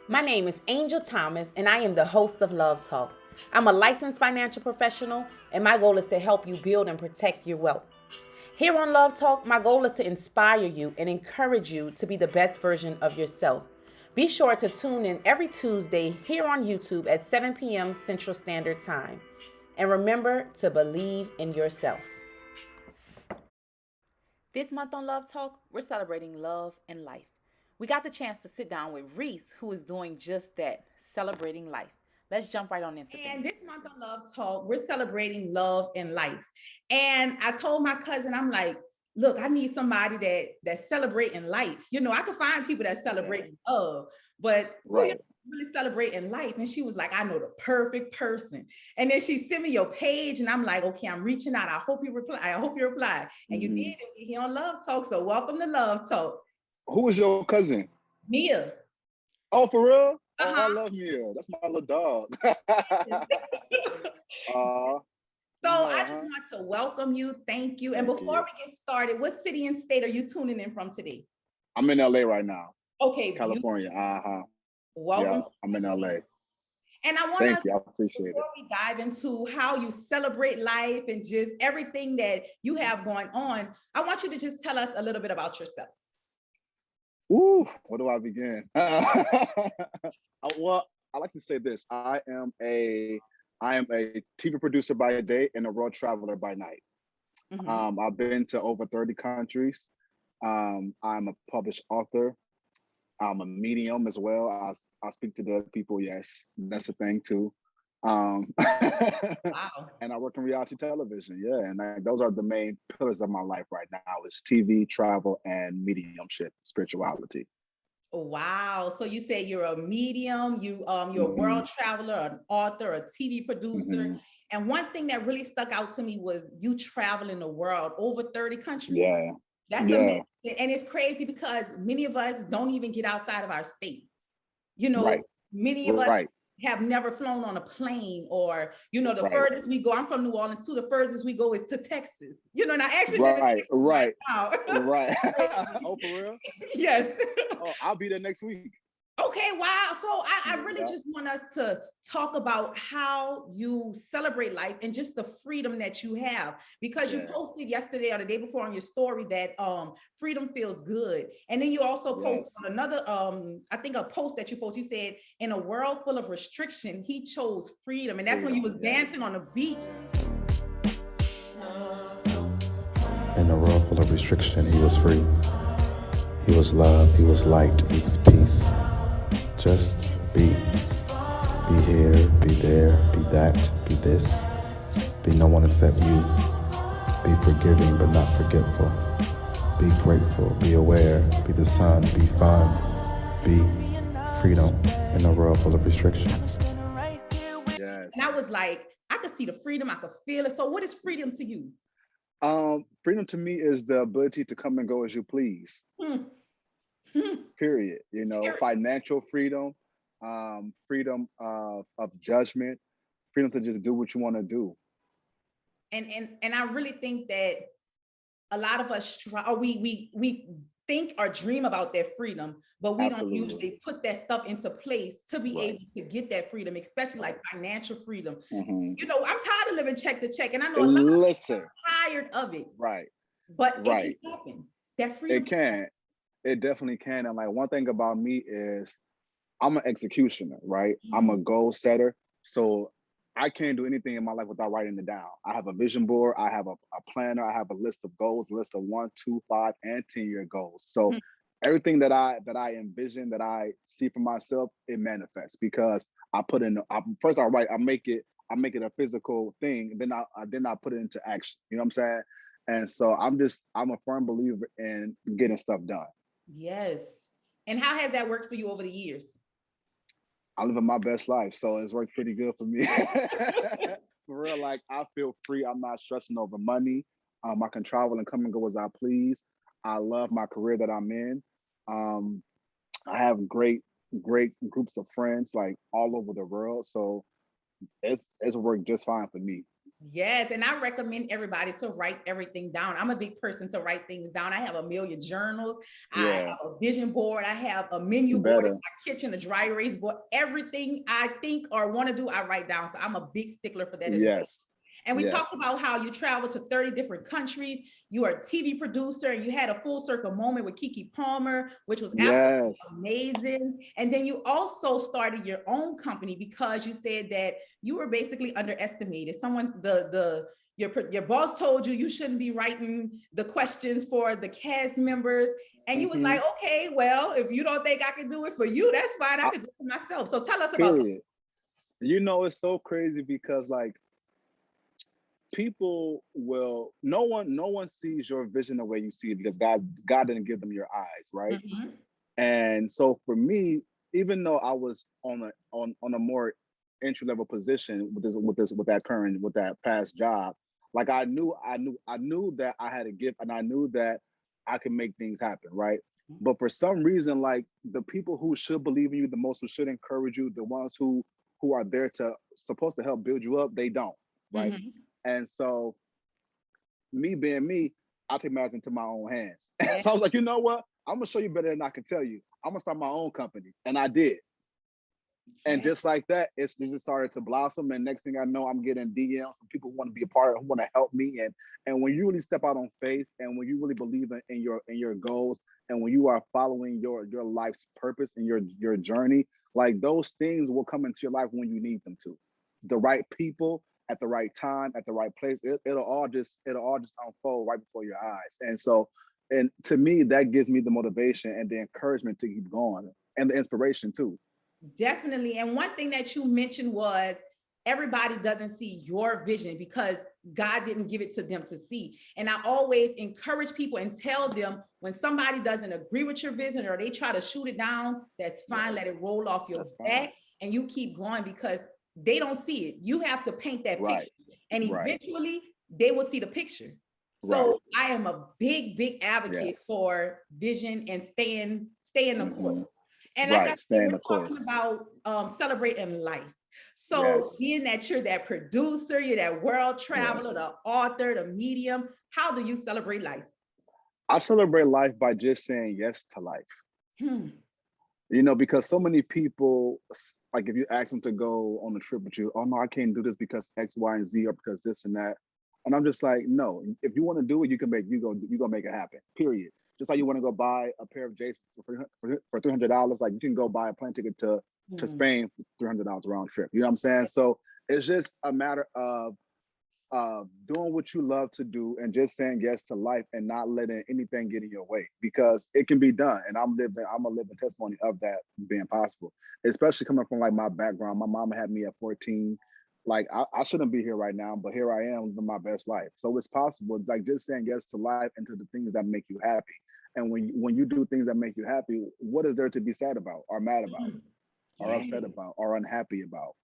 My name is Angel Thomas, and I am the host of Love Talk. I'm a licensed financial professional, and my goal is to help you build and protect your wealth. Here on Love Talk, my goal is to inspire you and encourage you to be the best version of yourself. Be sure to tune in every Tuesday here on YouTube at 7 p.m. Central Standard Time. And remember to believe in yourself. This month on Love Talk, we're celebrating love and life. We got the chance to sit down with Reis, who is doing just that, celebrating life. Let's jump right on into things. And this month on Love Talk, we're celebrating love and life. And I told my cousin, I'm like, look, I need somebody that's celebrating life. You know, I can find people that celebrate love, but Right. really celebrating life. And she was like, I know the perfect person. And then she sent me your page, and I'm like, okay, I'm reaching out. I hope you reply. I hope you reply. And you did, and we're here on Love Talk. So welcome to Love Talk. Who was your cousin? Mia. Oh, for real? Oh, I Uh-huh. love Mia. That's my little dog. So I just uh-huh. want to welcome you. Thank you. And Thank before you. we get started, what city and state are you tuning in from today? I'm in LA right now. Okay, California. Uh-huh. welcome. Yeah, I'm in LA. And I want Thank us, you. I appreciate before it. we dive into how you celebrate life and just everything that you have going on, I want you to just tell us a little bit about yourself. Woo, where do I begin? Well, I like to say this. I am a TV producer by day and a world traveler by night. I've been to over 30 countries. I'm a published author. I'm a medium as well. I speak to dead people. Yes, that's a thing too. Wow. And I work in reality television. Yeah, and those are the main pillars of my life right now: is TV, travel, and mediumship, spirituality. Wow. So you say you're a medium, you're a Mm-hmm, world traveler, an author, a TV producer. mm-hmm. And one thing that really stuck out to me was you traveling the world over 30 countries. Yeah, That's yeah, amazing. And it's crazy because many of us don't even get outside of our state. You right, know, many of us right, have never flown on a plane, or, you know, the right, furthest we go, I'm from New Orleans too, the furthest we go is to Texas. You know, and I actually live in right, Texas right right, now. right. Oh, for real? Yes. Oh, I'll be there next week. Okay, wow. So I really Yeah, just want us to talk about how you celebrate life and just the freedom that you have. Because you yeah, posted yesterday or the day before on your story that freedom feels good. And then you also posted yes. on another I think a post that you posted, you said, in a world full of restriction, he chose freedom. And that's when you Freedom, was yes. dancing on the beach. In a world full of restriction, he was free. He was love, he was light, he was peace. Just be. Be here, be there, be that, be this. Be no one except you. Be forgiving but not forgetful. Be grateful, be aware, be the sun, be fun, be freedom in a world full of restriction. And I Yes. was like, I could see the freedom, I could feel it. So what is freedom to you? Freedom to me is the ability to come and go as you please. Hmm. Hmm. Period. You know, financial freedom, freedom of judgment, freedom to just do what you want to do. And I really think that a lot of us try, or we think or dream about that freedom, but we don't Absolutely. usually put that stuff into place to be Right. able to get that freedom, especially Right. like financial freedom. Hmm. You know, I'm tired of living check to check, and I know a lot of people Listen. are tired of it, Right. but it can Right. happen. That It freedom. can. It definitely can. And like one thing about me is I'm an executioner, right? I'm a Mhm. goal setter. So I can't do anything in my life without writing it down. I have a vision board, I have a planner, I have a list of goals, a list of 1, 2, 5, and 10-year goals. So everything that I envision, that I see for myself, it manifests because I put in first I write, I make it a physical thing, and then I put it into action. You know what I'm saying? And so I'm a firm believer in getting stuff done. Yes. And how has that worked for you over the years? I'm living my best life, so it's worked pretty good for me. For real, like I feel free. I'm not stressing over money. I can travel and come and go as I please. I love my career that I'm in. Um, I have great groups of friends like all over the world, so it's worked just fine for me. Yes, and I recommend everybody to write everything down. I'm a big person to write things down. I have a million journals. I Yeah, have a vision board. I have a menu board in better. my kitchen, a dry erase board. Everything I think or want to do, I write down. So I'm a big stickler for that as well. Yes, And we talked yes, about how you traveled to 30 different countries. You are a TV producer and you had a full circle moment with Keke Palmer, which was absolutely yes. amazing. And then you also started your own company because you said that you were basically underestimated. Someone, your boss told you you shouldn't be writing the questions for the cast members. And you was Hmm. like, okay, well, if you don't think I can do it for you, that's fine. I I, could do it myself. So tell us about that. period. You know, it's so crazy because like people will no one sees your vision the way you see it because God didn't give them your eyes, right? Mhm. And so for me, even though I was on a more entry level position with that past job, like I knew that I had a gift and I knew that I could make things happen, right? But for some reason, like the people who should believe in you the most, who should encourage you, the ones who are there to supposed to help build you up, they don't, right? Mhm. And so me being me, I take matters into my own hands. Yeah. So I was like, you know what? I'm gonna show you better than I can tell you. I'm gonna start my own company, and I did. And Yeah. just like that, it just started to blossom. And next thing I know, I'm getting DMs from people who want to be a part of, who want to help me. And when you really step out on faith, and when you really believe in your goals, and when you are following your life's purpose and your journey, like those things will come into your life when you need them to. The right people at the right time, at the right place. It'll all just unfold right before your eyes. And so, and to me, that gives me the motivation and the encouragement to keep going, and the inspiration too. Definitely. And one thing that you mentioned was everybody doesn't see your vision because God didn't give it to them to see. And I always encourage people and tell them when somebody doesn't agree with your vision or they try to shoot it down, that's fine. Right. Let it roll off your That's fine. back and you keep going because they don't see it. You have to paint that Right. picture and Right. eventually they will see the picture. Right. So I am a big advocate Yes. for vision and staying the Hmm. course. And like I Right. said, Stay in we're the talking course. about celebrating life. So Yes. being that you're that producer, you're that world Yes. traveler, the author, the medium, how do you celebrate life? I celebrate life by just saying yes to life. Hmm. Because so many people, like if you ask them to go on a trip with you, oh no, I can't do this because X, Y, and Z, or because this and that. And I'm just like, no, if you want to do it, you go make it happen. Period. Just like you want to go buy a pair of J's for $300, like you can go buy a plane ticket to Hmm. Spain for $300 round trip. You know what I'm saying? So it's just a matter of doing what you love to do and just saying yes to life and not letting anything get in your way, because it can be done. And I'm a living testimony of that being possible, especially coming from like my background. My mama had me at 14. Like I shouldn't be here right now, but here I am living my best life. So it's possible, like just saying yes to life and to the things that make you happy. And when you do things that make you happy, what is there to be sad about or mad about Hmm. or Yeah. upset about or unhappy about?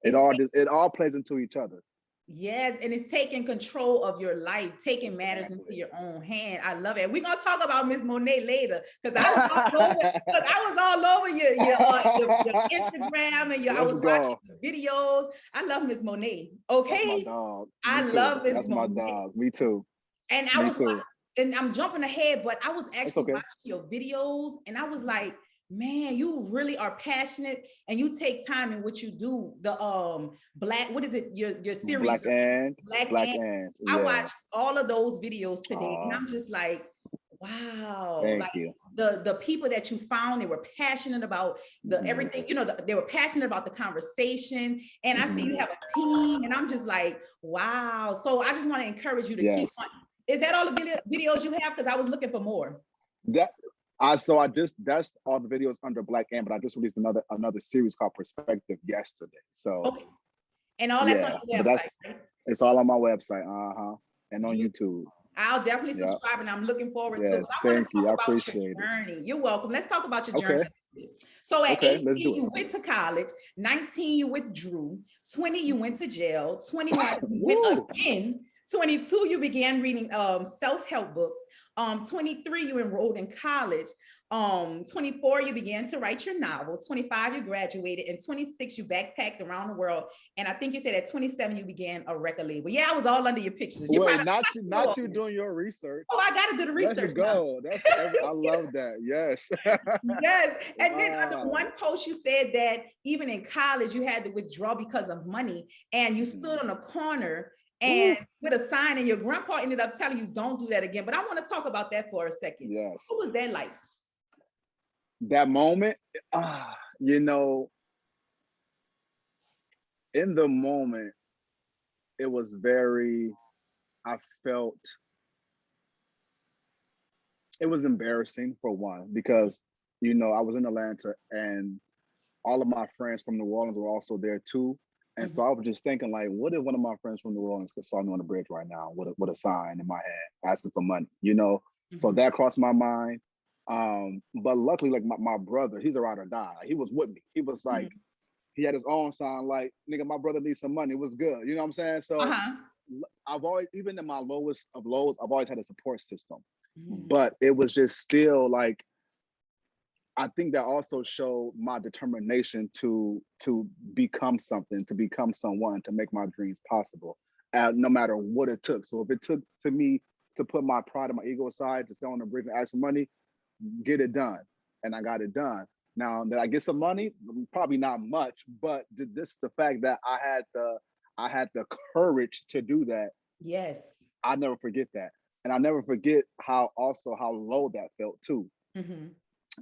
It's It all plays into each other. Yes, and it's taking control of your life, taking matters into Exactly. your own hand. I love it. We're gonna talk about Miss Monet later because I was all over. Look, I was all over your Instagram and your. I Let's was watching go. the videos. I love Miss Monet. That's my Okay, dog. I Me too. love Miss That's my Monet, dog. Me too. and I Me was too. and I'm jumping ahead, but I was It's actually okay. watching your videos and I was like, man, you really are passionate and you take time in what you do. The black, what is it? Your series, Black and Black Black and and I yeah. watched all of those videos today and Oh, I'm just like, wow, thank like you. the people that you found, they were passionate about the Hmm. everything, they were passionate about the conversation. And I see Hmm. you have a team and I'm just like, wow. So I just want to encourage you to keep on. Yes. Is that all the videos you have? Because I was looking for more. That I just that's all the videos under Black and, but I just released another series called Perspective yesterday. So Okay. And all that's on yeah, your but website, that's right? it's all on my website. Uh-huh. And on Beautiful. YouTube. I'll definitely Yeah. subscribe and I'm looking forward to it. Yeah. But I want to Thank you. talk I about your appreciate it. journey. You're welcome. Let's talk about your journey. Okay. So at Okay. 18, Let's do it. you went to college, 19, you withdrew, 20, you went to jail, 21, you went Woo. again, 22, you began reading self-help books, 23, you enrolled in college. 24, you began to write your novel. 25, you graduated. And 26, you backpacked around the world. And I think you said at 27, you began a record label. Yeah, I was all under your pictures. Wait, not you doing your research. Oh, I got to do the research. Let's go. Now. I love that. Yes. Yes. And then under one post, you said that even in college, you had to withdraw because of money. And you stood on a corner and with a sign, and your grandpa ended up telling you, don't do that again. But I want to talk about that for a second. Yes. What was that like? That moment, you know, in the moment, it was I felt it was embarrassing for one, because, you know, I was in Atlanta and all of my friends from New Orleans were also there too. And so I was just thinking, like, what if one of my friends from New Orleans saw me on the bridge right now with a sign in my hand asking for money, you know? So that crossed my mind. But luckily, like my brother, he's a ride or die. He was with me. He was like, he had his own sign, like, nigga, my brother needs some money. It was good. You know what I'm saying? So I've always, even in my lowest of lows, I've always had a support system. But it was just still like, I think that also showed my determination to become something, to become someone, to make my dreams possible, no matter what it took. So if it took to me to put my pride and my ego aside, to stay on the bridge and ask for money, get it done. And I got it done. Now, did I get some money? Probably not much, but this is the fact that I had the courage to do that. Yes. I never forget that. And I never forget how low that felt too.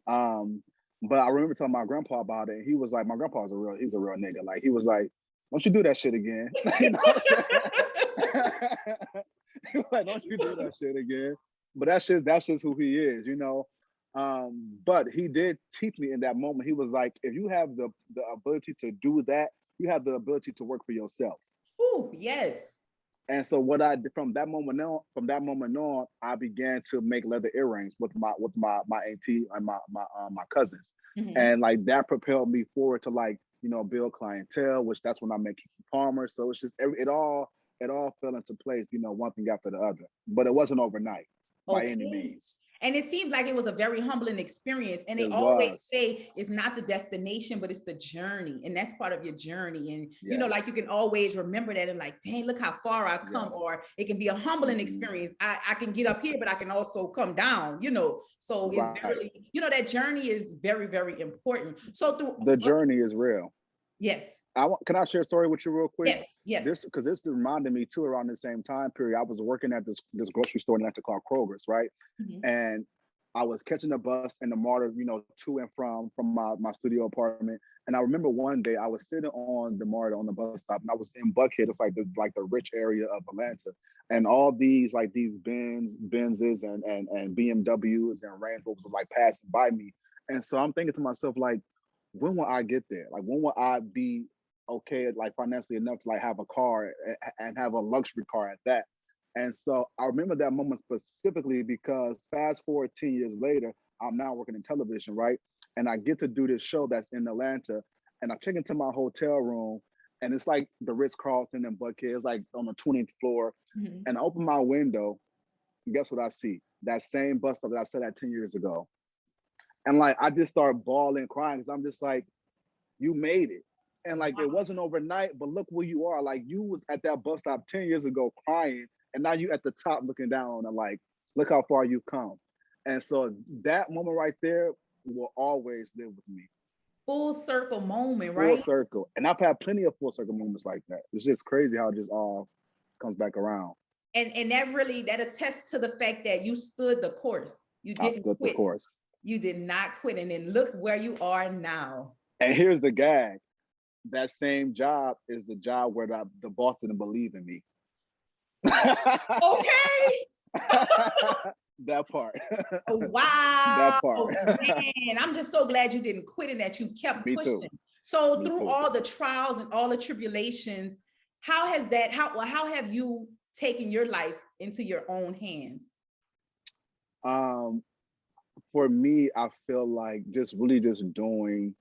But I remember telling my grandpa about it. He was like, my grandpa's he's a real nigga. Like, he was like, don't you do that shit again. You know what I'm saying? He was like, don't you do that shit again. But that's just who he is, you know. But he did teach me in that moment. He was like, if you have the ability to do that, you have the ability to work for yourself. Oh, yes. And so what I did from that moment on, I began to make leather earrings with my auntie and my cousins, and like that propelled me forward to, like, you know, build clientele, which that's when I met Kiki Palmer. So it's just it all fell into place, you know, one thing after the other. But it wasn't overnight by any means. And it seems like it was a very humbling experience. And they always say it's not the destination, but it's the journey. And that's part of your journey. And, you know, like, you can always remember that and like, dang, look how far I've come. Or it can be a humbling experience. I can get up here, but I can also come down, you know. So it's very, you know, that journey is very, very important. So through the journey is real. Yes. Can I share a story with you real quick? Yes. Because this reminded me too, around the same time period. I was working at this grocery store in Atlanta called Kroger's, right? And I was catching a bus in the MARTA, you know, to and from my studio apartment. And I remember one day I was sitting on the MARTA on the bus stop, and I was in Buckhead. It's like the rich area of Atlanta, and all these Benzes and BMWs and Range Rovers was like passing by me. And so I'm thinking to myself, like, when will I get there? Like, when will I be okay, like, financially enough to like have a car and have a luxury car at that? And so I remember that moment specifically because fast forward 10 years later, I'm now working in television, right? And I get to do this show that's in Atlanta, and I check into my hotel room, and it's like the Ritz-Carlton in Buckhead. It's like on the 20th floor. And I open my window, and guess what I see? That same bus stop that I sat at 10 years ago. And like, I just start bawling, crying, because I'm just like, you made it. And like, it wasn't overnight, but look where you are. Like, you was at that bus stop 10 years ago crying, and now you at the top looking down and like, look how far you've come. And so that moment right there will always live with me. Full circle moment, right? Full circle. And I've had plenty of full circle moments like that. It's just crazy how it just all comes back around. And that attests to the fact that you stood the course. You didn't quit. The course. You did not quit. And then look where you are now. And here's the gag. That same job is the job where the boss didn't believe in me. Okay. That part. Oh, wow. That part. Man, I'm just so glad you didn't quit and that you kept pushing. Too. So through all the trials and all the tribulations, how have you taken your life into your own hands? For me, I feel like just really just doing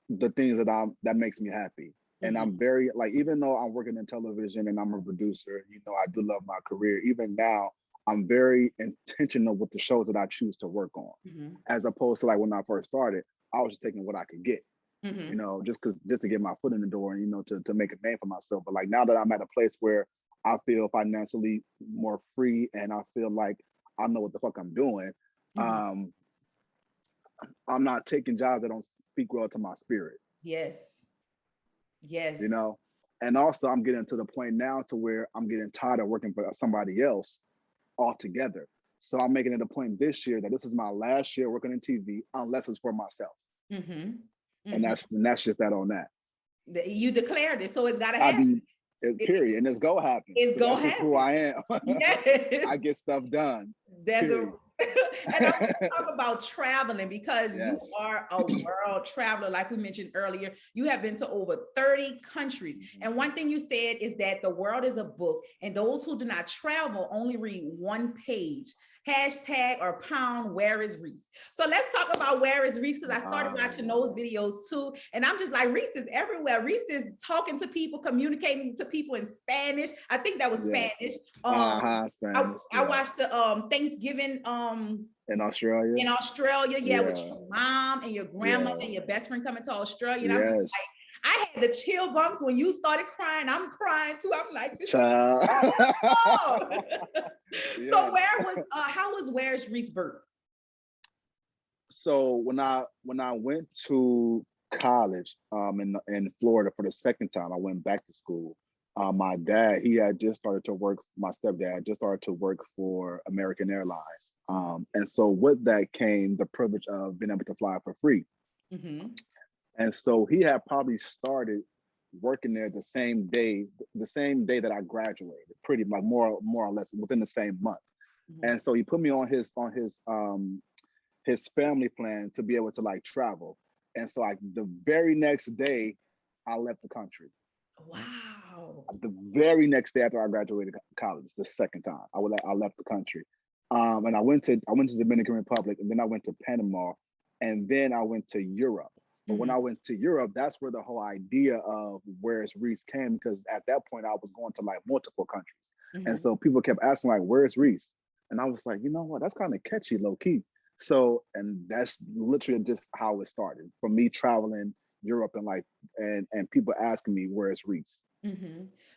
the things that makes me happy. And I'm very, like, even though I'm working in television and I'm a producer, you know, I do love my career. Even now, I'm very intentional with the shows that I choose to work on, as opposed to like when I first started, I was just taking what I could get, just to get my foot in the door and to make a name for myself. But like now that I'm at a place where I feel financially more free and I feel like I know what the fuck I'm doing, I'm not taking jobs that don't speak well to my spirit. Yes. Yes. And also I'm getting to the point now to where I'm getting tired of working for somebody else altogether. So I'm making it a point this year that this is my last year working in TV, unless it's for myself. And that's just that on that. You declared it, so it's got to happen. Period. And it's go happen. It's go happen. That's just who I am. Yes. I get stuff done. And I want to talk about traveling, because you are a world traveler. Like we mentioned earlier, you have been to over 30 countries. And one thing you said is that the world is a book, and those who do not travel only read one page. Hashtag or pound, where is Reis? So let's talk about where is Reis, because I started watching those videos too. And I'm just like, Reis is everywhere. Reis is talking to people, communicating to people in Spanish. I think that was Spanish. Spanish. I watched the Thanksgiving in Australia. With your mom and your grandma and your best friend coming to Australia. And I'm just like, I had the chill bumps when you started crying. I'm crying too. I'm like, this Child. So how was Where's Reis birth? So when I went to college in Florida for the second time, I went back to school. My dad, he had just started to work, my stepdad just started to work for American Airlines. And so with that came the privilege of being able to fly for free. And so he had probably started working there the same day that I graduated, pretty much more or less within the same month. And so he put me on his family plan to be able to like travel. And so the very next day I left the country. Wow. The very next day after I graduated college, the second time I left the country. And I went to the Dominican Republic, and then I went to Panama, and then I went to Europe. But when I went to Europe, that's where the whole idea of Where's Reis came, because at that point I was going to like multiple countries. And so people kept asking like, where's Reis? And I was like, you know what, that's kind of catchy, low key. So, and that's literally just how it started for me traveling Europe and people asking me, where's Reis?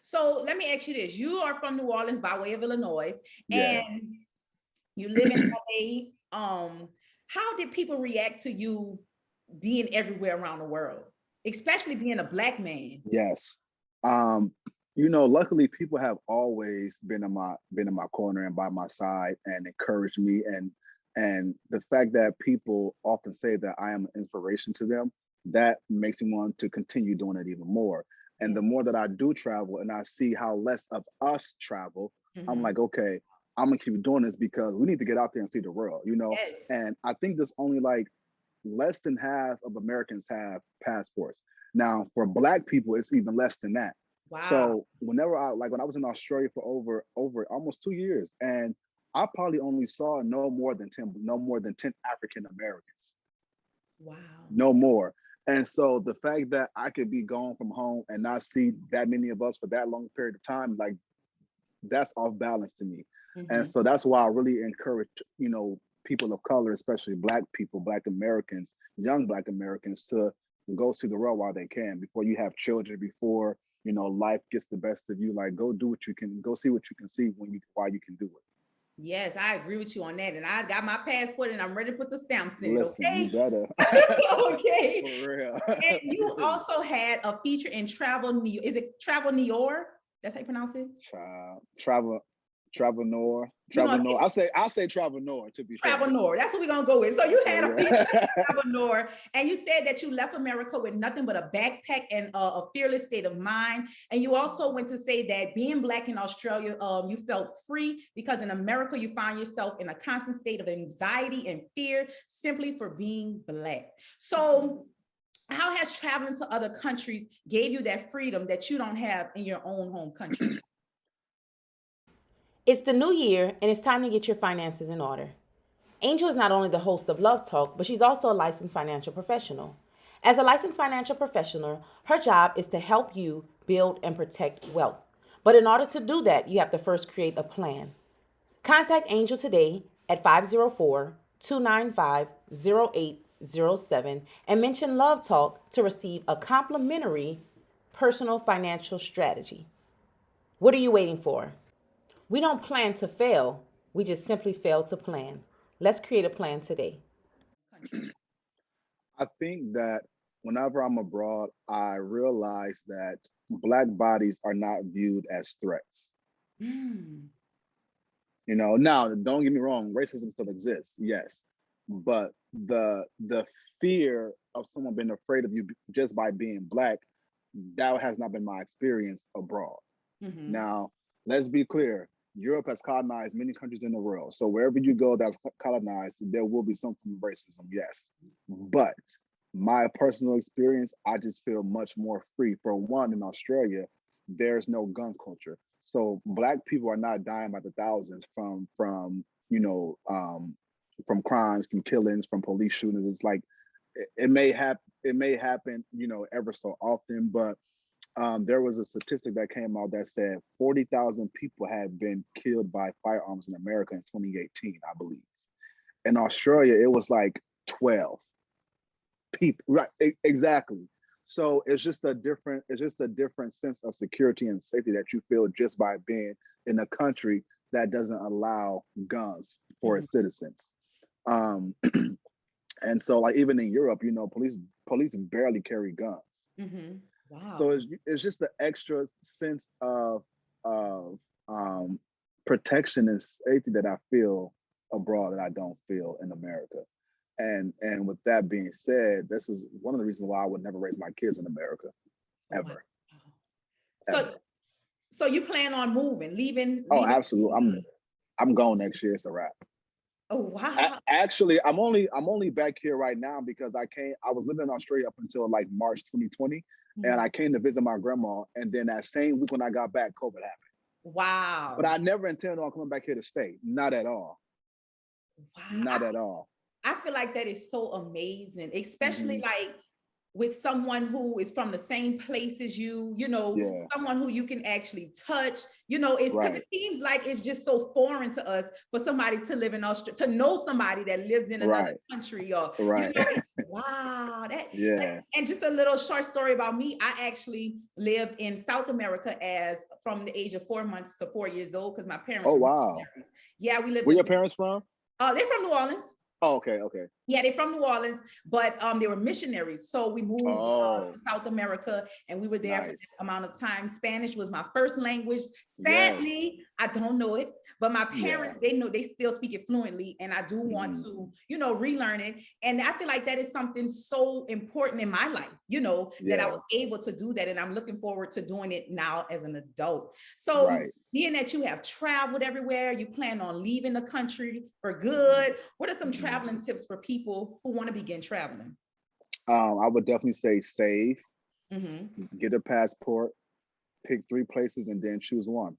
So let me ask you this. You are from New Orleans by way of Illinois, and you live in LA. How did people react to you being everywhere around the world, especially being a Black man? Yes. Luckily people have always been in my corner and by my side and encouraged me. And the fact that people often say that I am an inspiration to them, that makes me want to continue doing it even more. And the more that I do travel and I see how less of us travel, I'm like, okay, I'm gonna keep doing this because we need to get out there and see the world, And I think there's only like less than half of Americans have passports. Now, for Black people, it's even less than that. Wow. So whenever when I was in Australia for over almost 2 years, and I probably only saw no more than 10 African Americans. Wow. No more. And so the fact that I could be gone from home and not see that many of us for that long period of time, like that's off balance to me. And so that's why I really encourage, people of color, especially Black people, Black Americans, young Black Americans, to go see the world while they can, before you have children, before, life gets the best of you. Like, go do what you can, go see what you can see while you can do it. Yes, I agree with you on that. And I got my passport and I'm ready to put the stamps in. Listen, okay. You better. Okay. For real. And you also had a feature in Travel New. Is it Travel New York? That's how you pronounce it? Travel North. I say Travel North, to be Travel fair. North. That's what we're gonna go with. So you had a feature in Travel North, and you said that you left America with nothing but a backpack and a fearless state of mind. And you also went to say that being Black in Australia, you felt free because in America you find yourself in a constant state of anxiety and fear simply for being Black. So how has traveling to other countries gave you that freedom that you don't have in your own home country? It's the new year, and it's time to get your finances in order. Angel is not only the host of Love Talk, but she's also a licensed financial professional. As a licensed financial professional, her job is to help you build and protect wealth. But in order to do that, you have to first create a plan. Contact Angel today at 504-295-0807 and mention Love Talk to receive a complimentary personal financial strategy. What are you waiting for? We don't plan to fail. We just simply fail to plan. Let's create a plan today. I think that whenever I'm abroad, I realize that Black bodies are not viewed as threats. You know, now don't get me wrong, racism still exists, yes, but the fear of someone being afraid of you just by being Black, that has not been my experience abroad. Now, let's be clear. Europe has colonized many countries in the world. So wherever you go that's colonized, there will be some form of racism, yes. But my personal experience, I just feel much more free. For one, in Australia, there's no gun culture. So Black people are not dying by the thousands from crimes, from killings, from police shootings. It's like it may happen, ever so often, but there was a statistic that came out that said 40,000 people had been killed by firearms in America in 2018, I believe. In Australia, it was like 12 people. Right, exactly. So it's just a different sense of security and safety that you feel just by being in a country that doesn't allow guns for its citizens. And so, like, even in Europe, police barely carry guns. Wow. So it's just the extra sense of protection and safety that I feel abroad that I don't feel in America. And with that being said, this is one of the reasons why I would never raise my kids in America, ever. Wow. So you plan on leaving? Oh, absolutely. I'm going next year. It's a wrap. Oh, wow. Actually, I'm only back here right now because I was living in Australia up until like March 2020, and I came to visit my grandma. And then that same week when I got back, COVID happened. Wow. But I never intended on coming back here to stay. Not at all. Wow. Not at all. I feel like that is so amazing, especially like with someone who is from the same place as you, someone who you can actually touch, it's because it seems like it's just so foreign to us for somebody to live in Australia, to know somebody that lives in another country or, wow. And just a little short story about me. I actually lived in South America from the age of 4 months to 4 years old because my parents were missionaries. Yeah, we lived. Where your parents from? They're from New Orleans. Oh, okay. Yeah, they're from New Orleans, but they were missionaries. So we moved to South America, and we were there for this amount of time. Spanish was my first language. Sadly, I don't know it, but my parents, they know, they still speak it fluently, and I do want to, relearn it. And I feel like that is something so important in my life, that I was able to do that, and I'm looking forward to doing it now as an adult. So being that you have traveled everywhere, you plan on leaving the country for good, what are some traveling tips for people who want to begin traveling? I would definitely say save, get a passport, pick 3 places, and then choose one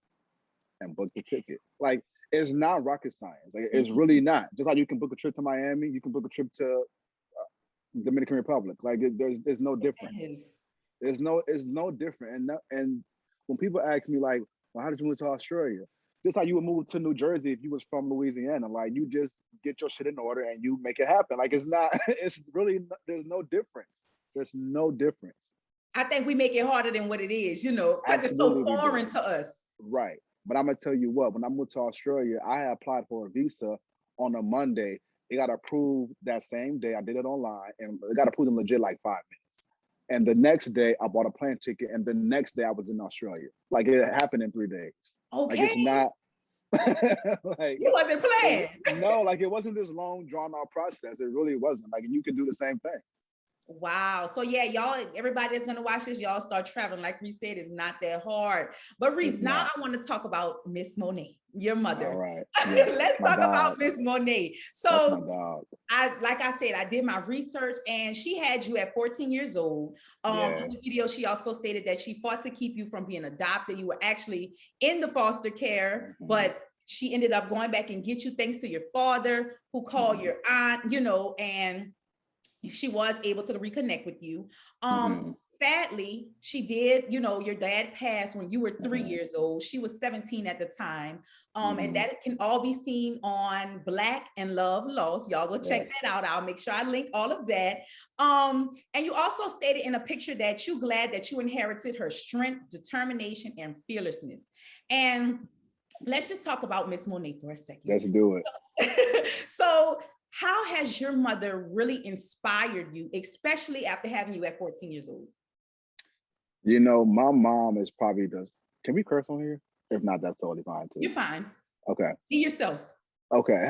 and book the ticket. Like, it's not rocket science. Like, it's really not. Just like you can book a trip to Miami, you can book a trip to Dominican Republic. Like, there's no different. It's no different. And when people ask me, like, well, how did you move to Australia? Just like you would move to New Jersey if you was from Louisiana. Like, you just get your shit in order and you make it happen. Like, it's really, there's no difference. There's no difference. I think we make it harder than what it is, because it's so foreign to us. Right. But I'm going to tell you what, when I moved to Australia, I had applied for a visa on a Monday. It got approved that same day. I did it online, and it got approved in legit like 5 minutes. And the next day I bought a plane ticket, and the next day I was in Australia. Like, it happened in 3 days. Okay. Like, it's not like, you wasn't playing. No, like, it wasn't this long drawn out process. It really wasn't. Like, you could do the same thing. Wow. So yeah, y'all, everybody that's going to watch this, y'all start traveling. Like Reis said, it's not that hard. But Reis, now I want to talk about Miss Monet, your mother. All right. Yeah, let's talk about Miss Monet. So like I said, I did my research, and she had you at 14 years old. In the video, she also stated that she fought to keep you from being adopted. You were actually in the foster care, but she ended up going back and get you thanks to your father, who called your aunt, and she was able to reconnect with you. Mm-hmm. Sadly, she did, your dad passed when you were 3 Mm-hmm. years old. She was 17 at the time. And Mm-hmm. that can all be seen on Black and Love Lost. Y'all go check Yes. that out. I'll make sure I link all of that. And you also stated in a picture that you're glad that you inherited her strength, determination, and fearlessness. And let's just talk about Miss Monet for a second. Let's do it. So how has your mother really inspired you, especially after having you at 14 years old? My mom is probably can we curse on here? If not, that's totally fine too. You're fine. Okay. Be yourself. Okay.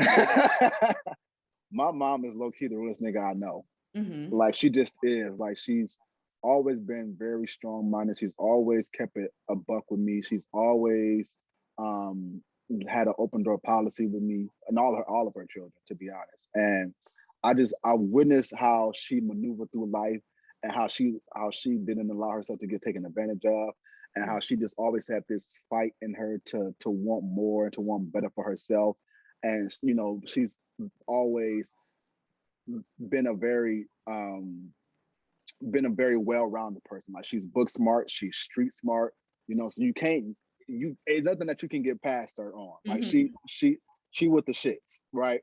My mom is low-key the realest nigga I know. Mm-hmm. Like, she just is. Like, she's always been very strong-minded. She's always kept it a buck with me. She's always had an open door policy with me and all of her children, to be honest. And I witnessed how she maneuvered through life, and how she didn't allow herself to get taken advantage of, and how she just always had this fight in her to want more and to want better for herself. And she's always been a very well-rounded person. Like, she's book smart, she's street smart, so ain't nothing that you can get past her on. Like, Mm-hmm. she with the shits, right?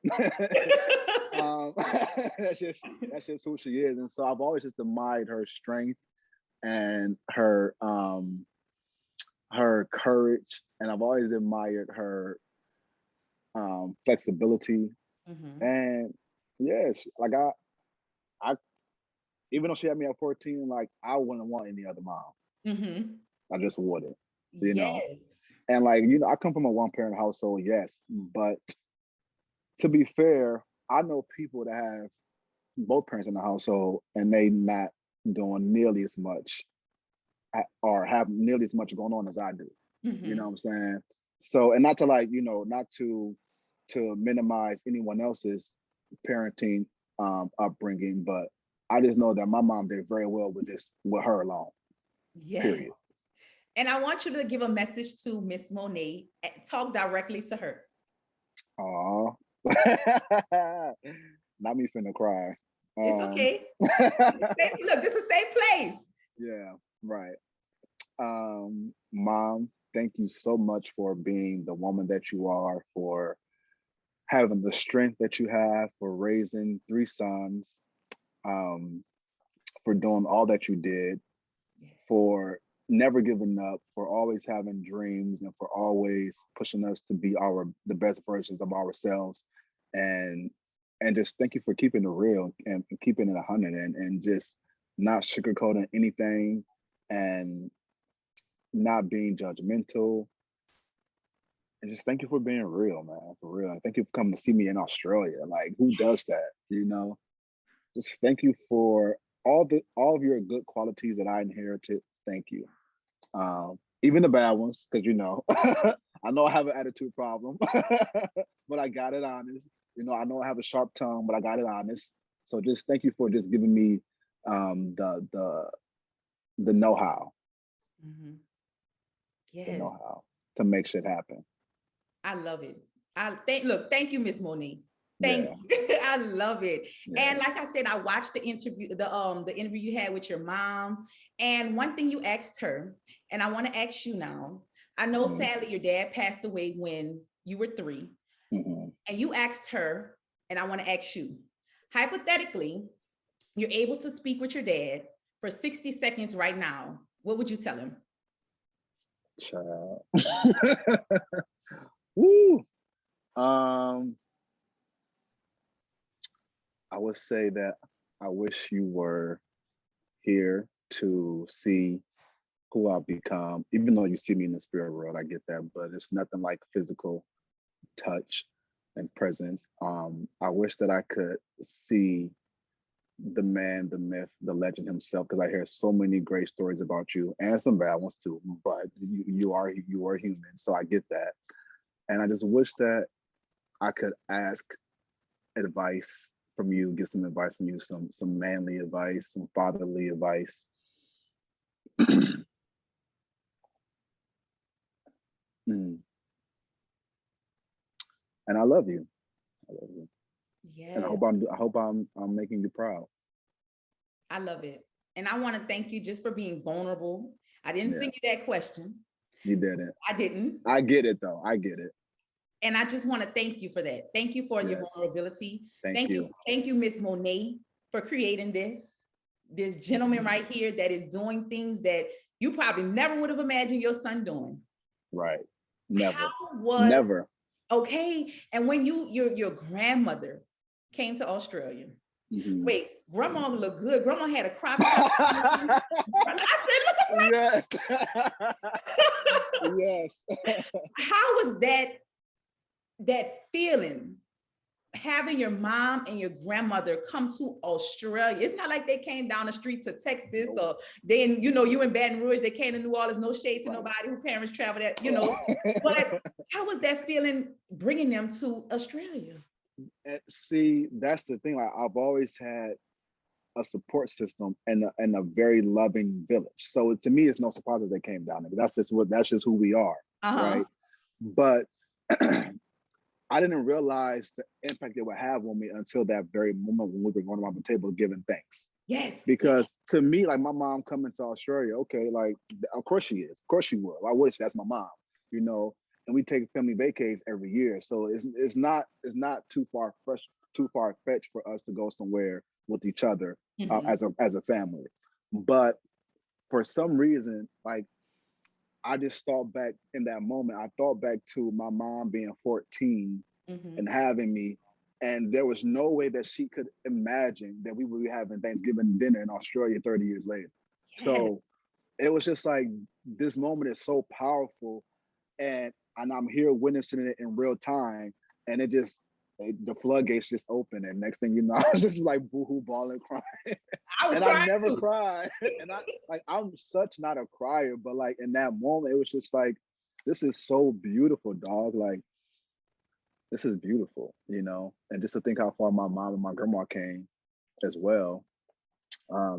That's just who she is. And so I've always just admired her strength and her courage, and I've always admired her flexibility. Mm-hmm. And yes, like, I even though she had me at 14, like, I wouldn't want any other mom. Mm-hmm. I just wouldn't, Yes. And like, I come from a one-parent household, yes, but to be fair, I know people that have both parents in the household and they not doing nearly as much, or have nearly as much going on as I do. Mm-hmm. You know what I'm saying? So, and not to, like, not to minimize anyone else's parenting upbringing, but I just know that my mom did very well with her alone. Yes. Period. And I want you to give a message to Miss Monet. Talk directly to her. Aw. Not me finna cry. It's okay. Look, this is a safe place. Yeah, right. Mom, thank you so much for being the woman that you are, for having the strength that you have, for raising 3 sons, for doing all that you did, for never giving up, for always having dreams, and for always pushing us to be the best versions of ourselves. And just thank you for keeping it real and keeping it 100, and just not sugarcoating anything, and not being judgmental. And just thank you for being real, man, for real. And thank you for coming to see me in Australia. Like, who does that? Just thank you for all of your good qualities that I inherited. Thank you. Even the bad ones, because I know I have an attitude problem, but I got it honest. I know I have a sharp tongue, but I got it honest. So just thank you for just giving me the know-how. Mm-hmm. The Yes. know-how to make shit happen. I love it. Thank you, Miss Monet. Thank you. I love it. Yeah. And like I said, I watched the interview you had with your mom. And one thing you asked her, and I want to ask you now. I know sadly your dad passed away when you were 3. Mm-hmm. And you asked her, and I want to ask you, hypothetically, you're able to speak with your dad for 60 seconds right now. What would you tell him? Child. Woo. I would say that I wish you were here to see who I've become. Even though you see me in the spirit world, I get that, but it's nothing like physical touch and presence. I wish that I could see the man, the myth, the legend himself, because I hear so many great stories about you, and some bad ones too. But you are human, so I get that. And I just wish that I could ask advice from you, get some advice from you, some manly advice, some fatherly advice. And I love you. I love you. Yeah. And I hope I'm making you proud. I love it. And I want to thank you just for being vulnerable. I didn't Yeah. send you that question. You didn't. I didn't. I get it though. I get it. And I just want to thank you for that. Thank you for your Yes. vulnerability. Thank you. Thank you, Miss Monet, for creating this gentleman right here that is doing things that you probably never would have imagined your son doing. Right. Never. How was Never. okay? And when your grandmother came to Australia, Mhm. wait, grandma looked good. Grandma had a crop top. I said, look at Yes. Yes. how was that feeling? Having your mom and your grandmother come to Australia. It's not like they came down the street to Texas or then, you in Baton Rouge, they came to New Orleans, no shade to nobody who parents travel that, but how was that feeling bringing them to Australia? See, that's the thing. Like, I've always had a support system and a very loving village. So to me, it's no surprise that they came down there. That's just who we are, right? But I didn't realize the impact it would have on me until that very moment when we were going around the table giving thanks. Yes. Because to me, like my mom coming to Australia, okay, like of course she is. Of course she will. Why would she? That's my mom, and we take family vacays every year. So it's not too far fetched for us to go somewhere with each other as a family. But for some reason, like I just thought back in that moment. I thought back to my mom being 14 and having me, and there was no way that she could imagine that we would be having Thanksgiving dinner in Australia 30 years later. Yeah. So it was just like, this moment is so powerful, and I'm here witnessing it in real time, and the floodgates just open, and next thing you know, I was just like boohoo bawling, crying. I never too. Cried, and I'm such not a crier, but like in that moment, it was just like, this is so beautiful, dog. Like this is beautiful, and just to think how far my mom and my grandma came as well,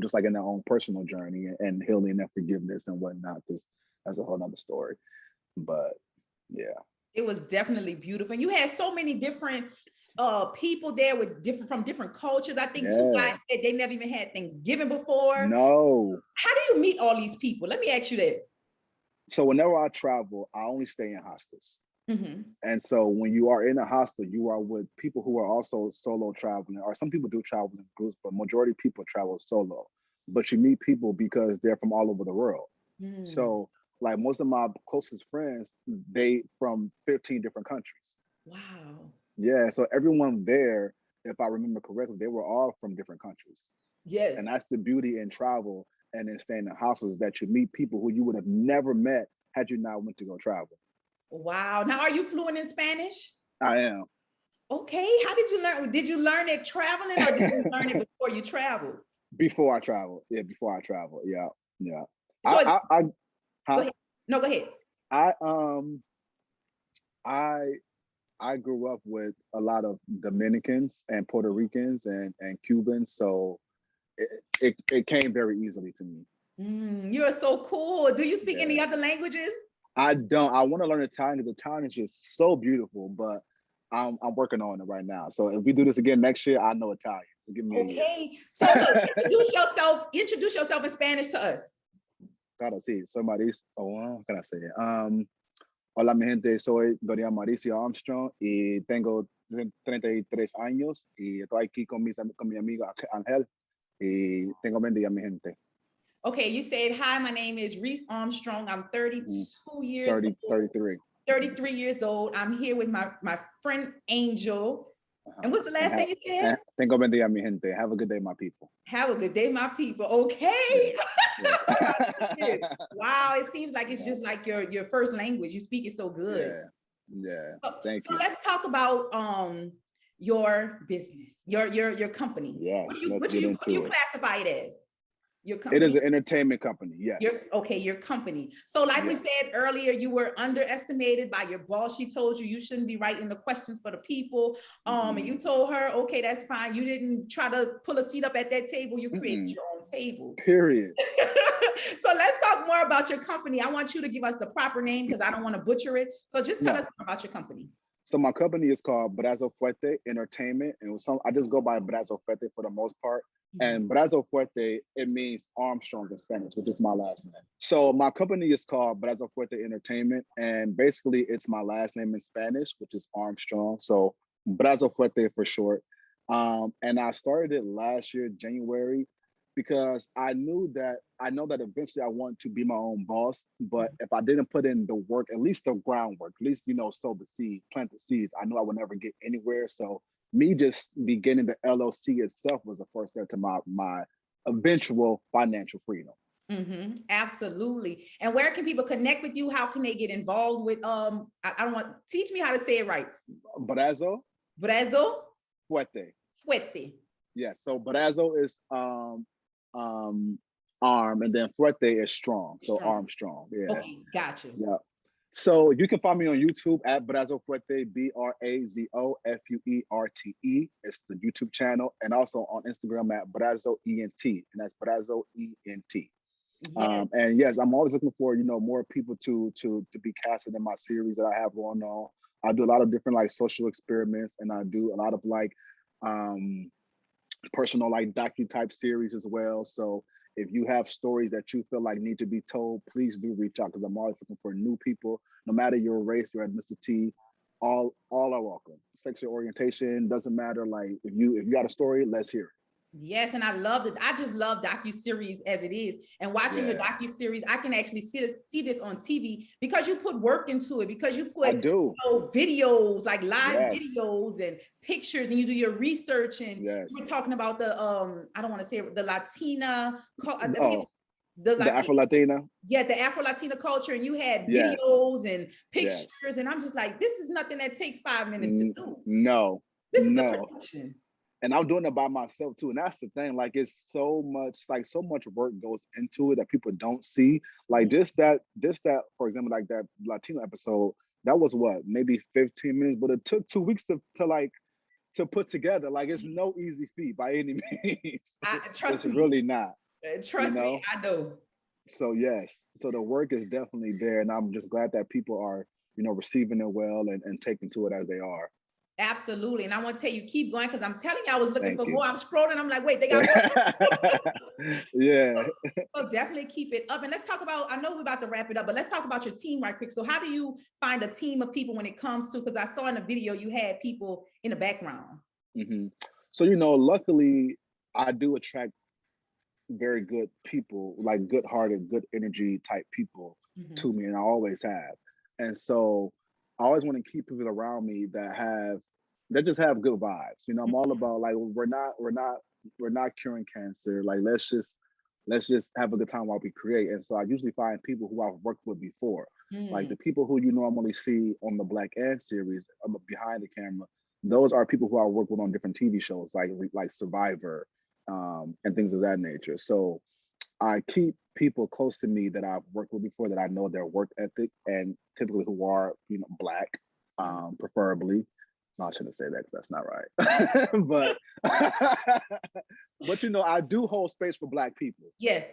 just like in their own personal journey and healing and forgiveness and whatnot. That's a whole nother story, but yeah. It was definitely beautiful. And you had so many different people there from different cultures. I think two guys said they never even had Thanksgiving before. No. How do you meet all these people? Let me ask you that. So whenever I travel, I only stay in hostels. And so when you are in a hostel, you are with people who are also solo traveling, or some people do travel in groups, but majority of people travel solo. But you meet people because they're from all over the world. So like most of my closest friends, they from 15 different countries. Wow. Yeah, so everyone there, if I remember correctly, they were all from different countries. Yes. And that's the beauty in travel and in staying in hostels, that you meet people who you would have never met had you not went to go travel. Wow. Now, are you fluent in Spanish? I am. Okay. How did you learn? Did you learn it traveling, or did you learn it before you traveled? Before I traveled. Yeah, before I traveled. Yeah. Yeah. So Go ahead. No, go ahead. I grew up with a lot of Dominicans and Puerto Ricans and Cubans, so it came very easily to me. You're so cool. Do you speak any other languages? I don't. I want to learn Italian because Italian is just so beautiful, but I'm working on it right now. So if we do this again next year, I know Italian. So give me a year. So introduce yourself in Spanish to us. Claro, sí. How can I say it? Hola, mi gente. Soy Dorian Mauricio Armstrong y tengo 33 años y estoy aquí con mi amigo Ángel y tengo buen día, mi gente. Okay, you said, hi, my name is Reis Armstrong. I'm 32 years old. 33 years old. I'm here with my friend Angel. And what's the last thing you said? Tengo buen día, mi gente. Have a good day, my people. Have a good day, my people. Okay. Yeah. Wow, it seems like it's just like your first language. You speak it so good. Yeah. Thank you. So let's talk about your business, your company. Yeah. What do you classify it as? Your company? It is an entertainment company, yes. Your company. So like we said earlier, you were underestimated by your boss. She told you shouldn't be writing the questions for the people. And you told her, okay, that's fine. You didn't try to pull a seat up at that table. You created your own table. Period. So let's talk more about your company. I want you to give us the proper name because I don't want to butcher it. So just tell us more about your company. So my company is called Brazo Fuerte Entertainment. And I just go by Brazo Fuerte for the most part. And Brazo Fuerte, it means Armstrong in Spanish, which is my last name. So my company is called Brazo Fuerte Entertainment, and basically it's my last name in Spanish, which is Armstrong. So Brazo Fuerte for short. And I started it last year, January, because I know that eventually I want to be my own boss. But if I didn't put in the work, at least the groundwork, at least, sow the seeds, plant the seeds, I know I would never get anywhere. So me just beginning the LLC itself was the first step to my eventual financial freedom. Absolutely. And where can people connect with you? How can they get involved with I don't want, teach me how to say it right. Brazo Fuerte. Yes. So Brazo is arm, and then Fuerte is strong. So Armstrong. Yeah. Okay, gotcha. Yeah. So you can find me on YouTube at Brazo Fuerte, BrazoFuerte. It's the YouTube channel, and also on Instagram at Brazo ENT, and that's Brazo ENT. Yes. And yes, I'm always looking for more people to be casted in my series that I have going on. I do a lot of different like social experiments, and I do a lot of like personal like docu type series as well. So if you have stories that you feel like need to be told, please do reach out, because I'm always looking for new people, no matter your race, your ethnicity, all are welcome. Sexual orientation, doesn't matter. Like if you got a story, let's hear it. Yes, and I loved it. I just love docuseries as it is. And watching your docuseries, I can actually see this on TV because you put work into it, because you put videos, like live videos and pictures, and you do your research. And you were talking about the I don't want to say it, the Latina the Afro-Latina. Yeah, the Afro-Latina culture, and you had videos and pictures, and I'm just like, this is nothing that takes 5 minutes to do. No. This is a production. And I'm doing it by myself too. And that's the thing, like it's so much work goes into it that people don't see. Like just that, for example, like that Latino episode, that was what, maybe 15 minutes, but it took 2 weeks to put together. Like it's no easy feat by any means. Trust me. It's really not. Trust me, I know. So yes, so the work is definitely there. And I'm just glad that people are, receiving it well and taking to it as they are. Absolutely. And I want to tell you, keep going, because I'm telling you, I was looking for more. I'm scrolling. I'm like, wait, they got more. Yeah. So definitely keep it up. And let's talk about, I know we're about to wrap it up, but let's talk about your team right quick. So how do you find a team of people when it comes to, because I saw in the video, you had people in the background. So, luckily I do attract very good people, like good-hearted, good energy type people to me. And I always have. And so I always want to keep people around me that just have good vibes. I'm all about like, we're not curing cancer. Like let's just have a good time while we create. And so I usually find people who I've worked with before, like the people who you normally see on the Black Ant series behind the camera. Those are people who I work with on different TV shows, like Survivor, and things of that nature. So I keep people close to me that I've worked with before, that I know their work ethic, and typically who are, Black, preferably. No, I shouldn't say that because that's not right. but I do hold space for Black people. Yes.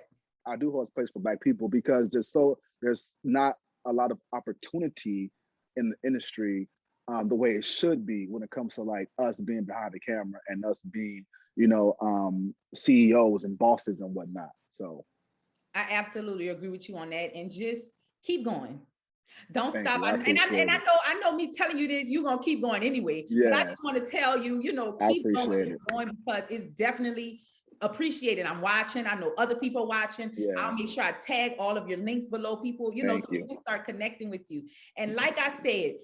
I do hold space for Black people because there's not a lot of opportunity in the industry the way it should be when it comes to like us being behind the camera and us being, CEOs and bosses and whatnot. So I absolutely agree with you on that, and just keep going. Don't stop. I know me telling you this, you're gonna keep going anyway. Yeah. But I just want to tell you, keep going because it's definitely appreciated. I'm watching. I know other people watching. Yeah. I'll make sure I tag all of your links below, people, so people start connecting with you. And like I said,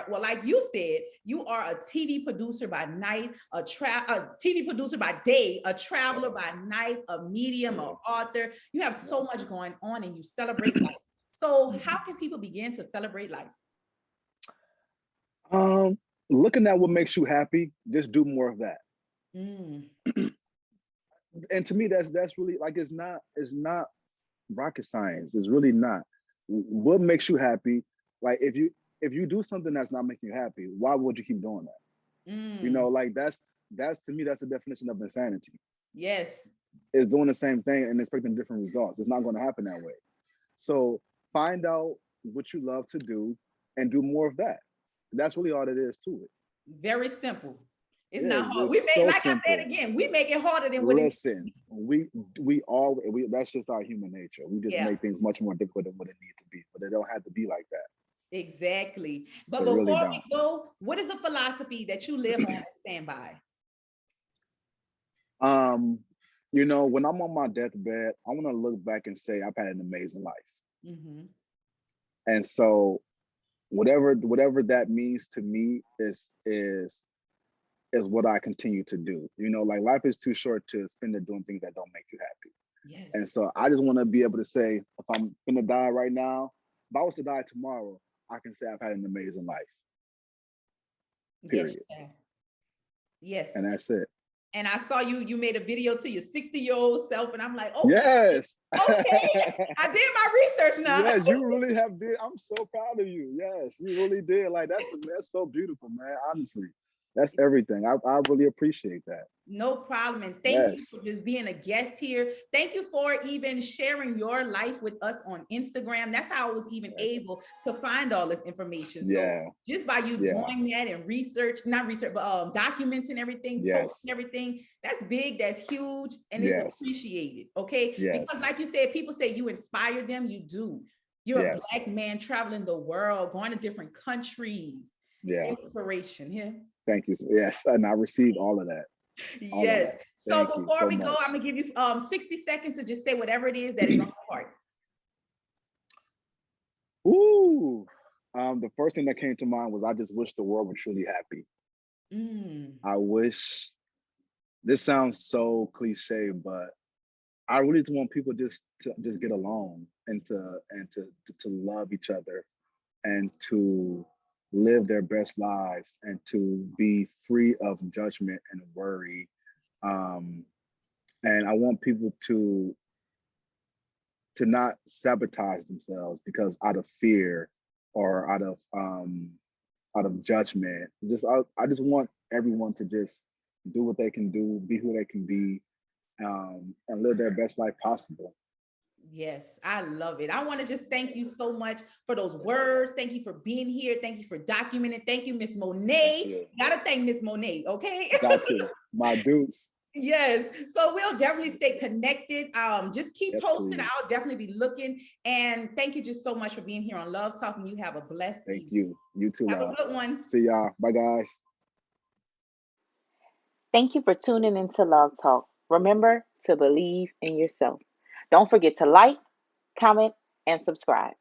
like you said, you are a TV producer by night, a TV producer by day, a traveler by night, a medium, an author. You have so much going on, and you celebrate life. So how can people begin to celebrate life? Looking at what makes you happy, just do more of that. And to me, that's really like, it's not rocket science. It's really not. What makes you happy? Like if you do something that's not making you happy, why would you keep doing that? Like that's to me, that's the definition of insanity. Yes. It's doing the same thing and expecting different results. It's not going to happen that way. So find out what you love to do and do more of that. That's really all it is to it. Very simple. It's not It's hard. We just make, so like I said simple. again, we make it harder than what it needs to Listen, be. we that's just our human nature. We just Yeah, make things much more difficult than what it needs to be, but it don't have to be like that. exactly. But It really before we don't. go, what is a philosophy that you live on and stand by? Um, when I'm on my deathbed, I want to look back and say I've had an amazing life. Mm-hmm. And so whatever that means to me is what I continue to do. Like life is too short to spend it doing things that don't make you happy. Yes. And so I just want to be able to say, if I'm gonna die right now, if I was to die tomorrow, I can say I've had an amazing life. Yes, Period. you can. Yes. And that's it. And I saw you made a video to your 60-year-old self, and I'm like, okay, Yes. okay. I did my research now. Yeah, you really have did. I'm so proud of you. Yes, you really did. Like that's so beautiful, man. Honestly, that's everything. I really appreciate that. No problem. And thank you Yes. for just being a guest here. Thank you for even sharing your life with us on Instagram. That's how I was even Yes. able to find all this information. So Yeah. just by you Yeah. doing that and not research, but documenting everything, Yes. posting everything, that's big, that's huge, and it's Yes. appreciated. Okay. Yes. Because like you said, people say you inspire them, you do. You're a Yes. Black man traveling the world, going to different countries. Yeah. Inspiration. Yeah. Thank you. Yes. And I received all of that. All of Yes. that. So Thank you before so we go, much. I'm gonna give you 60 seconds to just say whatever it is that is on your heart. Ooh. The first thing that came to mind was I just wish the world were truly happy. I wish, this sounds so cliche, but I really just want people just to just get along and to love each other and to live their best lives and to be free of judgment and worry. And I want people to not sabotage themselves because out of fear or out of judgment. I just want everyone to just do what they can do, be who they can be, and live their best life possible. Yes, I love it. I want to just thank you so much for those words. Thank you for being here. Thank you for documenting. Thank you, Miss Monet. Gotta thank Miss Monet, okay? Got to. My dudes. Yes. So we'll definitely stay connected. Just keep Yes, posting. please. I'll definitely be looking. And thank you just so much for being here on Love Talk. And you have a blessed Thank evening. you. You too, Have a love. good one. See y'all. Bye, guys. Thank you for tuning into Love Talk. Remember to believe in yourself. Don't forget to like, comment, and subscribe.